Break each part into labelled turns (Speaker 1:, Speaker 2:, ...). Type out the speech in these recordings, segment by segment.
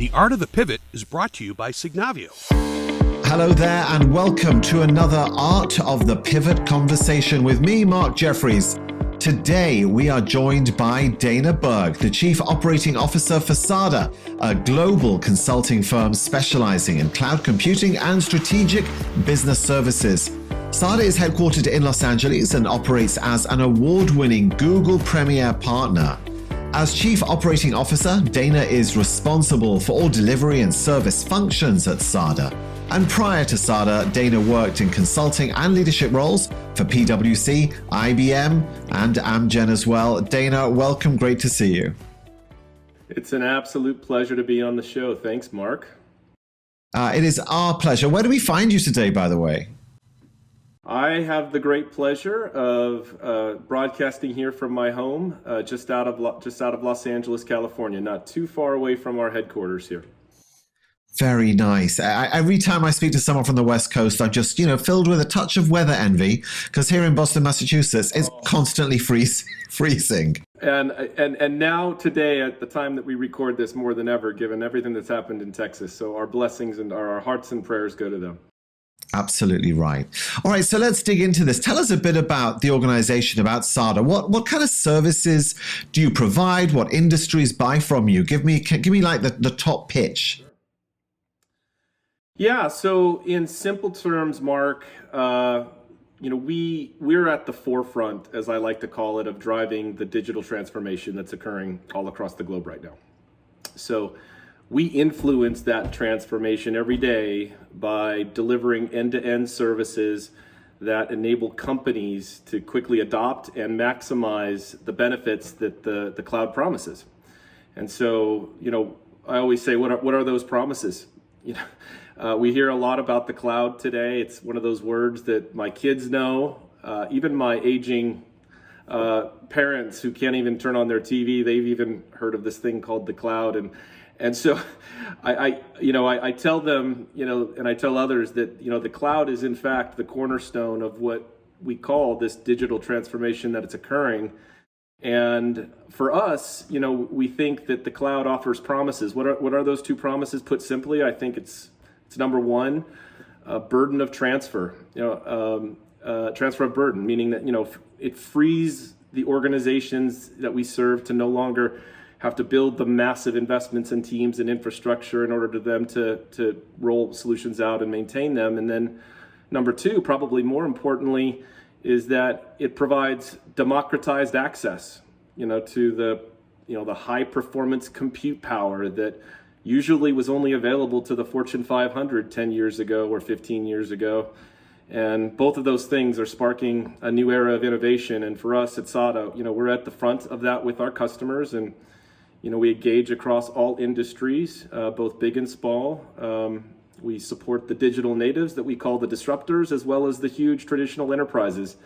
Speaker 1: The Art of the Pivot is brought to you by Signavio.
Speaker 2: Hello there, and welcome to another Art of the Pivot conversation with me, Mark Jeffries. Today, we are joined by Dana Berg, the Chief Operating Officer for SADA, a global consulting firm specializing in cloud computing and strategic business services. SADA is headquartered in Los Angeles and operates as an award-winning Google Premier partner. As Chief Operating Officer, Dana is responsible for all delivery and service functions at SADA. And prior to SADA, Dana worked in consulting and leadership roles for PwC, IBM, and Amgen as well. Dana, welcome. Great to see you.
Speaker 3: It's an absolute pleasure to be on the show. Thanks, Mark.
Speaker 2: It is our pleasure. Where do we find you today, by the way?
Speaker 3: I have the great pleasure of broadcasting here from my home, just out of Los Angeles, California, not too far away from our headquarters here.
Speaker 2: Very nice. Every time I speak to someone from the West Coast, I'm just, filled with a touch of weather envy, because here in Boston, Massachusetts, it's constantly freezing.
Speaker 3: And now today, at the time that we record this, more than ever, given everything that's happened in Texas. So our blessings and our hearts and prayers go to them.
Speaker 2: Absolutely right. All right, so let's dig into this. Tell us a bit about the organization, about SADA. What kind of services do you provide? What industries buy from you? Give me like the top pitch.
Speaker 3: Yeah, so in simple terms, Mark, we're at the forefront, as I like to call it, of driving the digital transformation that's occurring all across the globe right now. So we influence that transformation every day by delivering end-to-end services that enable companies to quickly adopt and maximize the benefits that the cloud promises. And so, I always say, what are those promises? We hear a lot about the cloud today. It's one of those words that my kids know, even my aging parents who can't even turn on their TV, they've even heard of this thing called the cloud. And so I tell them, and I tell others that, the cloud is in fact the cornerstone of what we call this digital transformation that it's occurring. And for us, we think that the cloud offers promises. What are those two promises? Put simply, I think it's number one, burden of transfer, transfer of burden, meaning that, it frees the organizations that we serve to no longer have to build the massive investments in teams and infrastructure in order to them to roll solutions out and maintain them. And then number two, probably more importantly, is that it provides democratized access, to the high performance compute power that usually was only available to the Fortune 500 10 years ago or 15 years ago. And both of those things are sparking a new era of innovation. And for us at SADA, we're at the front of that with our customers, and we engage across all industries, both big and small. We support the digital natives that we call the disruptors, as well as the huge traditional enterprises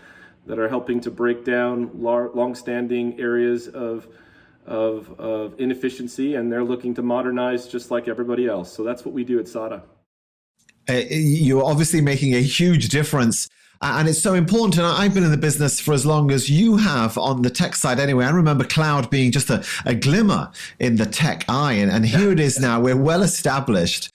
Speaker 3: that are helping to break down long-standing areas of inefficiency, and they're looking to modernize just like everybody else. So that's what we do at SADA.
Speaker 2: You're obviously making a huge difference. And it's so important. And I've been in the business for as long as you have on the tech side anyway. I remember cloud being just a glimmer in the tech eye. And here it is now. We're well established.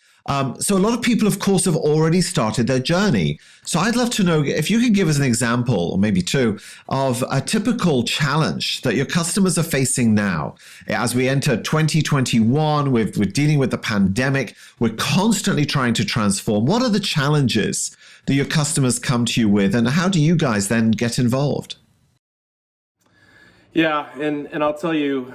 Speaker 2: So a lot of people, of course, have already started their journey. So I'd love to know if you could give us an example, or maybe two, of a typical challenge that your customers are facing now. As we enter 2021, we're dealing with the pandemic. We're constantly trying to transform. What are the challenges that your customers come to you with, and how do you guys then get involved?
Speaker 3: Yeah, and I'll tell you,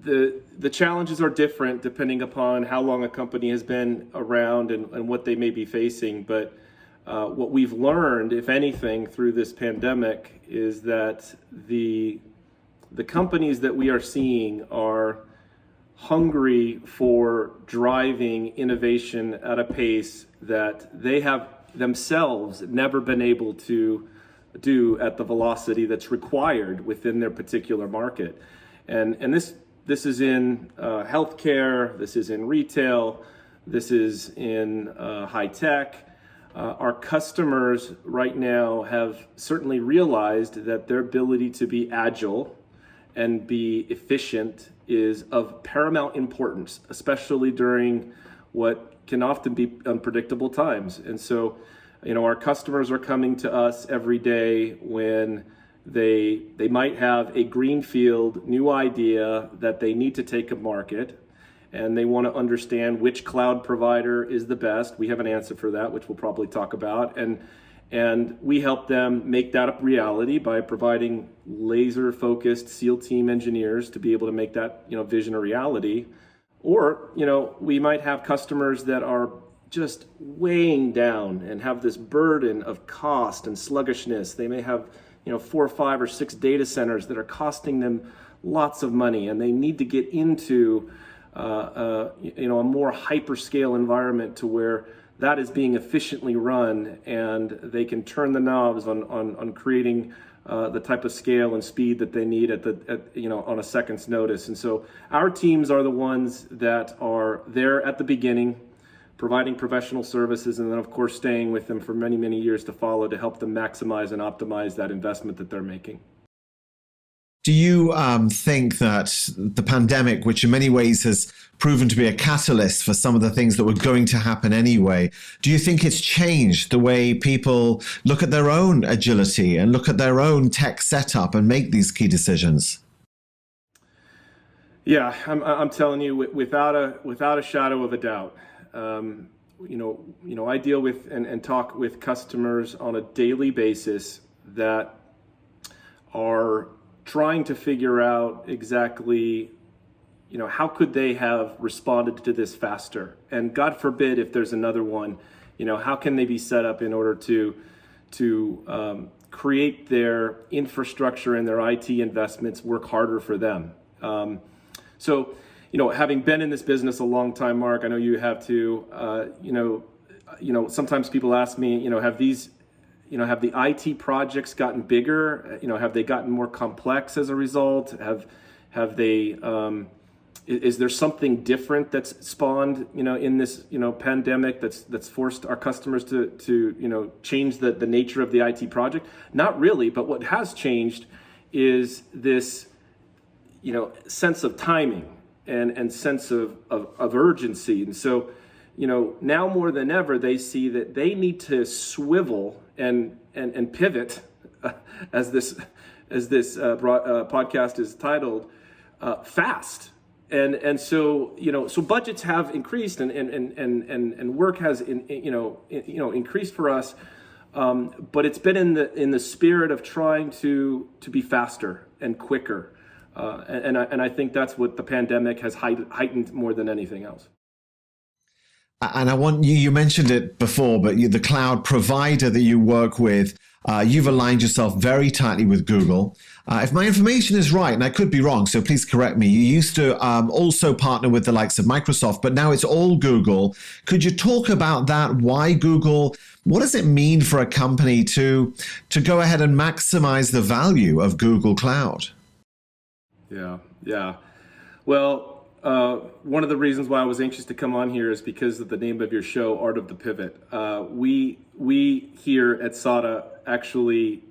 Speaker 3: the challenges are different depending upon how long a company has been around and what they may be facing. But what we've learned, if anything, through this pandemic is that the companies that we are seeing are hungry for driving innovation at a pace that they have themselves never been able to do at the velocity that's required within their particular market. And this is in healthcare, this is in retail, this is in high tech. Our customers right now have certainly realized that their ability to be agile and be efficient is of paramount importance, especially during what can often be unpredictable times. And so, our customers are coming to us every day when they might have a greenfield new idea that they need to take to market, and they want to understand which cloud provider is the best. We have an answer for that, which we'll probably talk about. And we help them make that a reality by providing laser-focused SEAL team engineers to be able to make that vision a reality. Or we might have customers that are just weighing down and have this burden of cost and sluggishness. They may have 4 or 5 or 6 data centers that are costing them lots of money, and they need to get into a more hyperscale environment to where that is being efficiently run, and they can turn the knobs on creating the type of scale and speed that they need on a second's notice. And so our teams are the ones that are there at the beginning, providing professional services, and then of course staying with them for many, many years to follow to help them maximize and optimize that investment that they're making.
Speaker 2: Do you think that the pandemic, which in many ways has proven to be a catalyst for some of the things that were going to happen anyway, do you think it's changed the way people look at their own agility and look at their own tech setup and make these key decisions?
Speaker 3: Yeah, I'm telling you, without a shadow of a doubt. I deal with and talk with customers on a daily basis that are trying to figure out exactly, how could they have responded to this faster? And God forbid if there's another one, how can they be set up in order to create their infrastructure and their IT investments work harder for them? So, having been in this business a long time, Mark, I know you have too. Sometimes people ask me, have the IT projects gotten bigger? Have they gotten more complex as a result? Have they? Is there something different that's spawned, in this, pandemic that's forced our customers to change the nature of the IT project? Not really, but what has changed is this, sense of timing and sense of urgency. And so, now more than ever, they see that they need to swivel and pivot, as this podcast is titled, fast. And so, so budgets have increased and work has increased for us, but it's been in the spirit of trying to be faster and quicker, and I think that's what the pandemic has heightened more than anything else.
Speaker 2: And I want you mentioned it before, but the cloud provider that you work with, you've aligned yourself very tightly with Google. If my information is right, and I could be wrong, so please correct me, you used to also partner with the likes of Microsoft, but now it's all Google. Could you talk about that? Why Google? What does it mean for a company to go ahead and maximize the value of Google Cloud?
Speaker 3: Yeah. Well, one of the reasons why I was anxious to come on here is because of the name of your show, Art of the Pivot. We here at SADA actually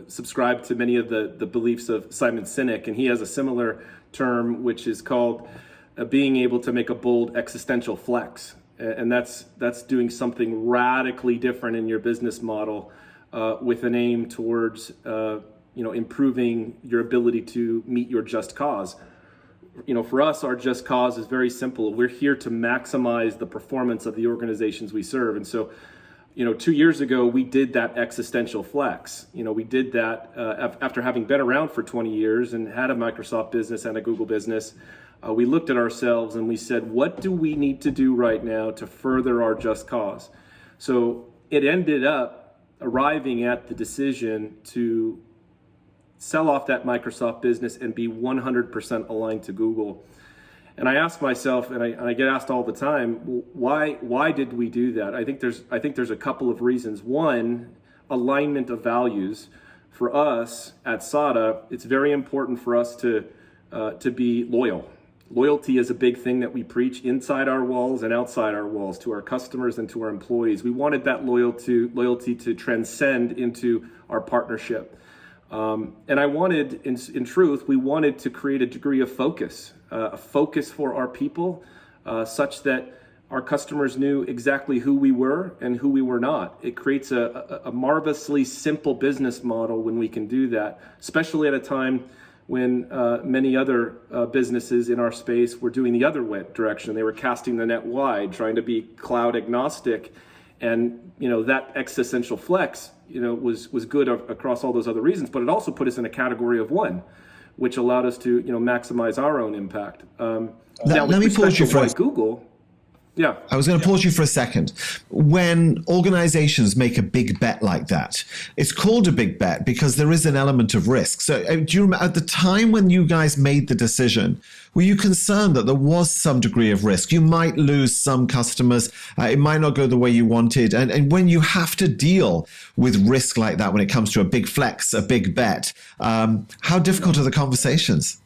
Speaker 3: subscribe to many of the beliefs of Simon Sinek, and he has a similar term which is called being able to make a bold existential flex. And that's doing something radically different in your business model with an aim towards improving your ability to meet your just cause. For us, our just cause is very simple. We're here to maximize the performance of the organizations we serve. And so, 2 years ago, we did that existential flex. We did that after having been around for 20 years and had a Microsoft business and a Google business. We looked at ourselves and we said, what do we need to do right now to further our just cause? So it ended up arriving at the decision to sell off that Microsoft business and be 100% aligned to Google. And I ask myself, and I get asked all the time, why did we do that? I think there's a couple of reasons. One, alignment of values. For us at SADA, it's very important for us to be loyal. Loyalty is a big thing that we preach inside our walls and outside our walls to our customers and to our employees. We wanted that loyalty to transcend into our partnership. And I wanted, in truth, we wanted to create a degree of focus, a focus for our people, such that our customers knew exactly who we were and who we were not. It creates a marvelously simple business model when we can do that, especially at a time when many other businesses in our space were doing the other direction. They were casting the net wide, trying to be cloud agnostic. And that existential flex was good across all those other reasons, but it also put us in a category of one, which allowed us to maximize our own impact. Now,
Speaker 2: let me pause you for
Speaker 3: Google. Yeah.
Speaker 2: I was going to pause you for a second. When organizations make a big bet like that, it's called a big bet because there is an element of risk. So do you remember at the time when you guys made the decision, were you concerned that there was some degree of risk? You might lose some customers. It might not go the way you wanted. And when you have to deal with risk like that, when it comes to a big flex, a big bet, how difficult are the conversations?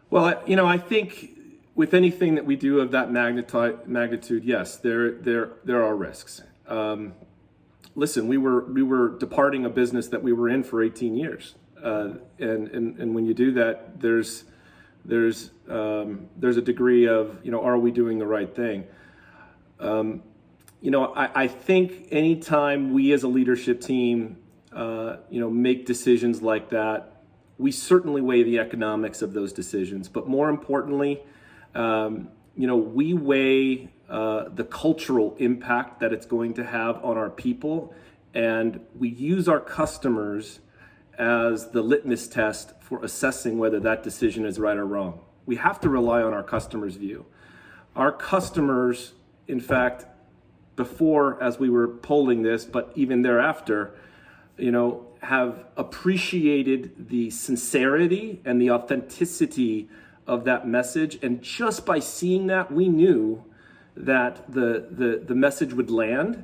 Speaker 3: Well, I think with anything that we do of that magnitude, yes, there are risks. Listen, we were departing a business that we were in for 18 years, and when you do that, there's a degree of are we doing the right thing? I think anytime we as a leadership team make decisions like that, we certainly weigh the economics of those decisions, but more importantly, we weigh the cultural impact that it's going to have on our people, and we use our customers as the litmus test for assessing whether that decision is right or wrong. We have to rely on our customers' view. Our customers, in fact, before, as we were polling this, but even thereafter, have appreciated the sincerity and the authenticity of that message, and just by seeing that, we knew that the message would land,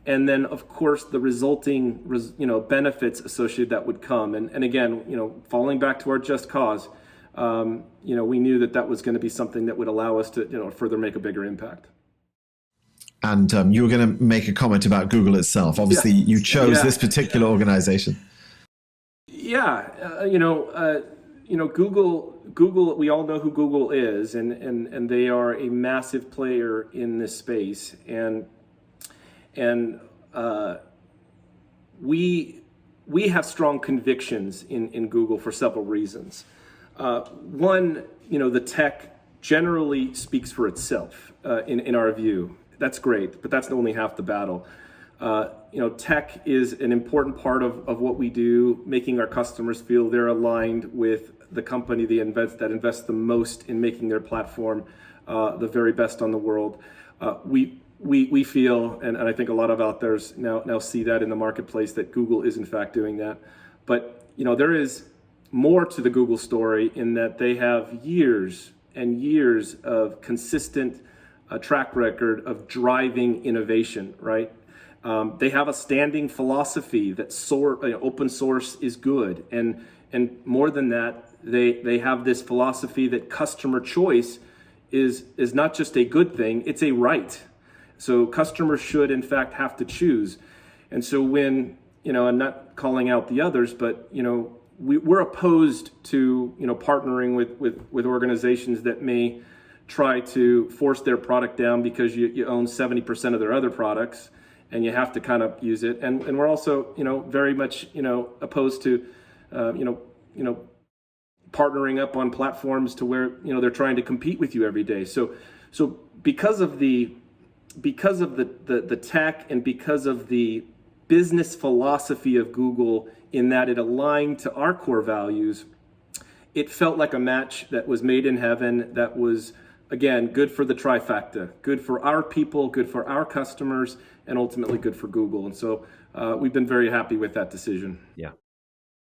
Speaker 3: and then of course the resulting benefits associated that would come. And again, falling back to our just cause, we knew that was going to be something that would allow us to further make a bigger impact.
Speaker 2: And you were going to make a comment about Google itself. Obviously, you chose this particular organization. Google, we all know who Google is, and they are a massive player in this space. And we have strong convictions in Google for several reasons. One, the tech generally speaks for itself in our view. That's great, but that's only half the battle. Tech is an important part of what we do, making our customers feel they're aligned with the company that invests the most in making their platform the very best on the world. We feel, and I think a lot of out there now see that in the marketplace, that Google is in fact doing that. But there is more to the Google story in that they have years and years of consistent track record of driving innovation, right? They have a standing philosophy that open source is good, and more than that, they have this philosophy that customer choice is not just a good thing; it's a right. So customers should, in fact, have to choose. And so when I'm not calling out the others, but we're opposed to partnering with organizations that may try to force their product down because you own 70% of their other products and you have to kind of use it. And we're also, very much, opposed to, partnering up on platforms to where, they're trying to compete with you every day. So because of the tech and because of the business philosophy of Google in that it aligned to our core values, it felt like a match that was made in heaven, that was, again, good for the trifecta, good for our people, good for our customers, and ultimately good for Google. And so we've been very happy with that decision. Yeah.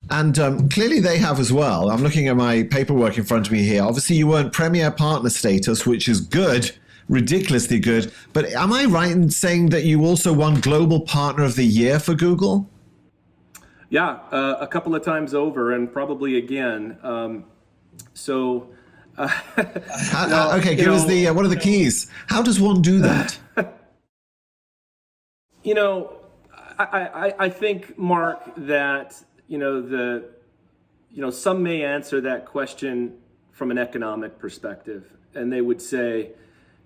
Speaker 2: And clearly they have as well. I'm looking at my paperwork in front of me here. Obviously you earned Premier Partner status, which is good, ridiculously good. But am I right in saying that you also won Global Partner of the Year for Google?
Speaker 3: Yeah, a couple of times over, and probably again.
Speaker 2: Okay, give us the, what are the keys? How does one do that?
Speaker 3: I think, Mark, that, some may answer that question from an economic perspective, and they would say,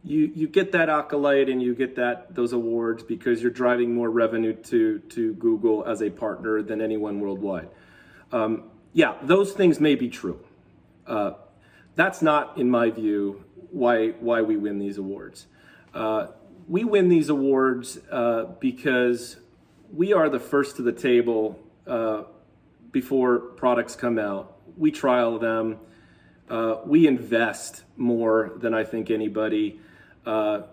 Speaker 3: you get that accolade and you get those awards because you're driving more revenue to Google as a partner than anyone worldwide. Yeah, those things may be true. That's not, in my view, why we win these awards. We win these awards because we are the first to the table before products come out. We trial them. We invest more than I think anybody.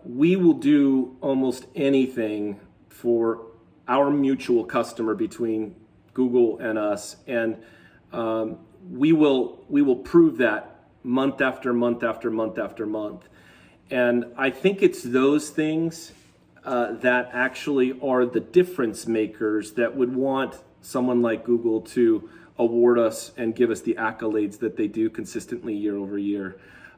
Speaker 3: We will do almost anything for our mutual customer between Google and us, and we will prove that month after month after month after month. And I think it's those things that actually are the difference makers that would want someone like Google to award us and give us the accolades that they do consistently year over year.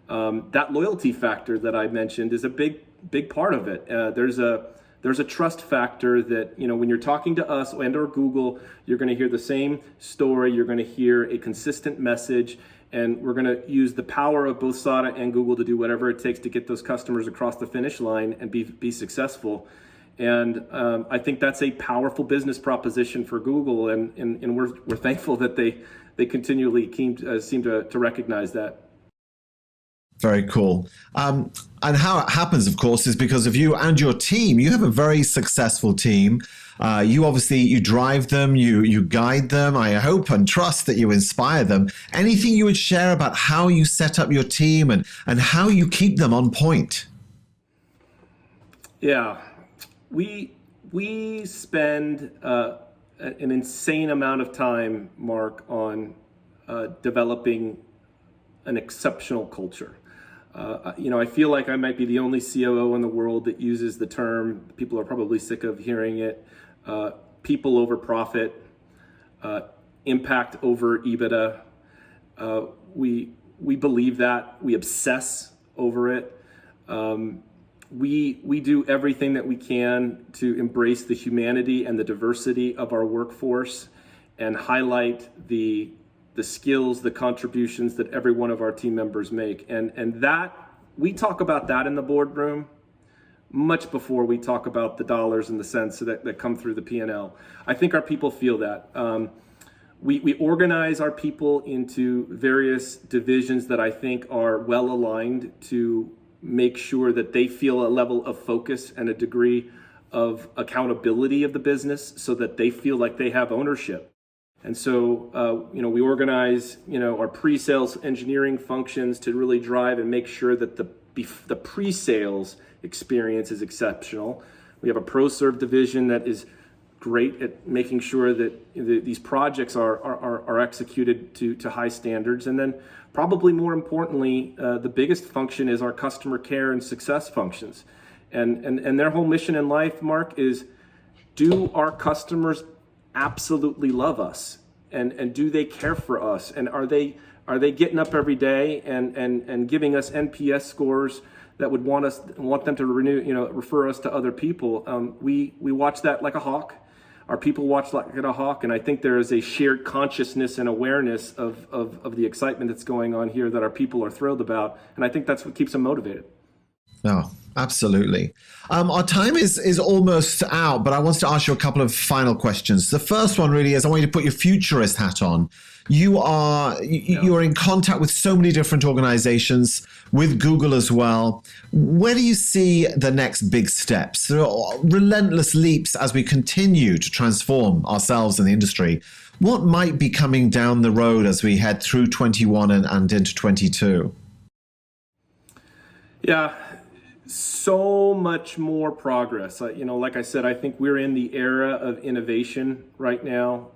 Speaker 3: That loyalty factor that I mentioned is a big part of it. There's a trust factor that, when you're talking to us and or Google, you're going to hear the same story. You're going to hear a consistent message, and we're going to use the power of both SADA and Google to do whatever it takes to get those customers across the finish line and be successful. And I think that's a powerful business proposition for Google, and we're thankful that they continually seem to recognize that.
Speaker 2: Very cool. And how it happens, of course, is because of you and your team. You have a very successful team. You drive them, you guide them. I hope and trust that you inspire them. Anything you would share about how you set up your team and how you keep them on point?
Speaker 3: Yeah, we spend an insane amount of time, Mark, on developing an exceptional culture. I feel like I might be the only COO in the world that uses the term. People are probably sick of hearing it. People over profit, impact over EBITDA. We believe that. We obsess over it. We do everything that we can to embrace the humanity and the diversity of our workforce and highlight the skills, the contributions that every one of our team members make. And that, we talk about that in the boardroom much before we talk about the dollars and the cents that come through the P&L. I think our people feel that. We organize our people into various divisions that I think are well aligned to make sure that they feel a level of focus and a degree of accountability of the business so that they feel like they have ownership. And so, we organize, our pre-sales engineering functions to really drive and make sure that the pre-sales experience is exceptional. We have a pro-serve division that is great at making sure that these projects are executed to high standards. And then probably more importantly, the biggest function is our customer care and success functions. And their whole mission in life, Mark, is do our customers absolutely love us, and do they care for us, and are they getting up every day and giving us NPS scores that would want them to refer us to other people. We watch that like a hawk. Our people watch like a hawk, and I think there is a shared consciousness and awareness of the excitement that's going on here that our people are thrilled about, and I think that's what keeps them motivated.
Speaker 2: No, absolutely. Our time is almost out, but I wanted to ask you a couple of final questions. The first one really is I want you to put your futurist hat on. You are in contact with so many different organizations, with Google as well. Where do you see the next big steps? There are relentless leaps as we continue to transform ourselves in the industry. What might be coming down the road as we head through 21 and into 22?
Speaker 3: Yeah. So much more progress. Like I said, I think we're in the era of innovation right now,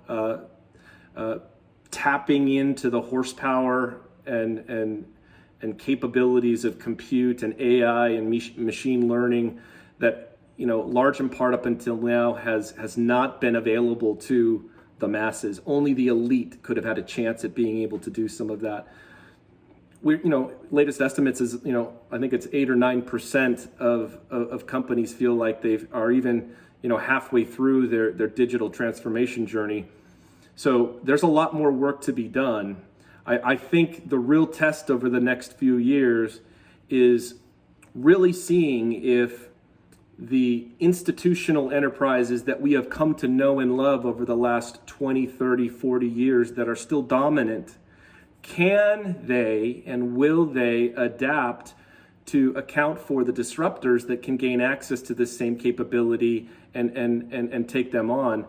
Speaker 3: tapping into the horsepower and capabilities of compute and AI and machine learning that, large in part up until now has not been available to the masses. Only the elite could have had a chance at being able to do some of that. Latest estimates is, I think it's 8 or 9% of companies feel like are even, halfway through their digital transformation journey. So there's a lot more work to be done. I think the real test over the next few years is really seeing if the institutional enterprises that we have come to know and love over the last 20, 30, 40 years that are still dominant, can they and will they adapt to account for the disruptors that can gain access to this same capability and take them on?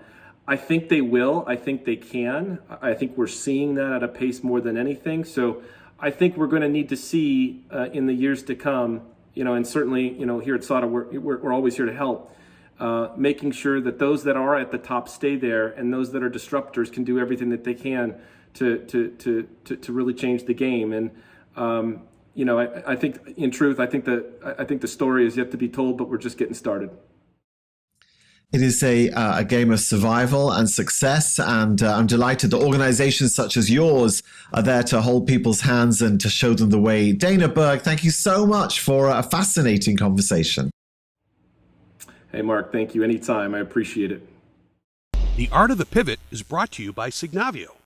Speaker 3: I think they will. I think they can. I think we're seeing that at a pace more than anything. So I think we're going to need to see in the years to come, and certainly, here at SADA, we're always here to help, making sure that those that are at the top stay there, and those that are disruptors can do everything that they can to really change the game. And I think, in truth, I think the story is yet to be told, but we're just getting started.
Speaker 2: It is a game of survival and success, and I'm delighted that organizations such as yours are there to hold people's hands and to show them the way. Dana Berg, thank you so much for a fascinating conversation.
Speaker 3: Hey, Mark, thank you. Anytime. I appreciate it.
Speaker 1: The Art of the Pivot is brought to you by Signavio.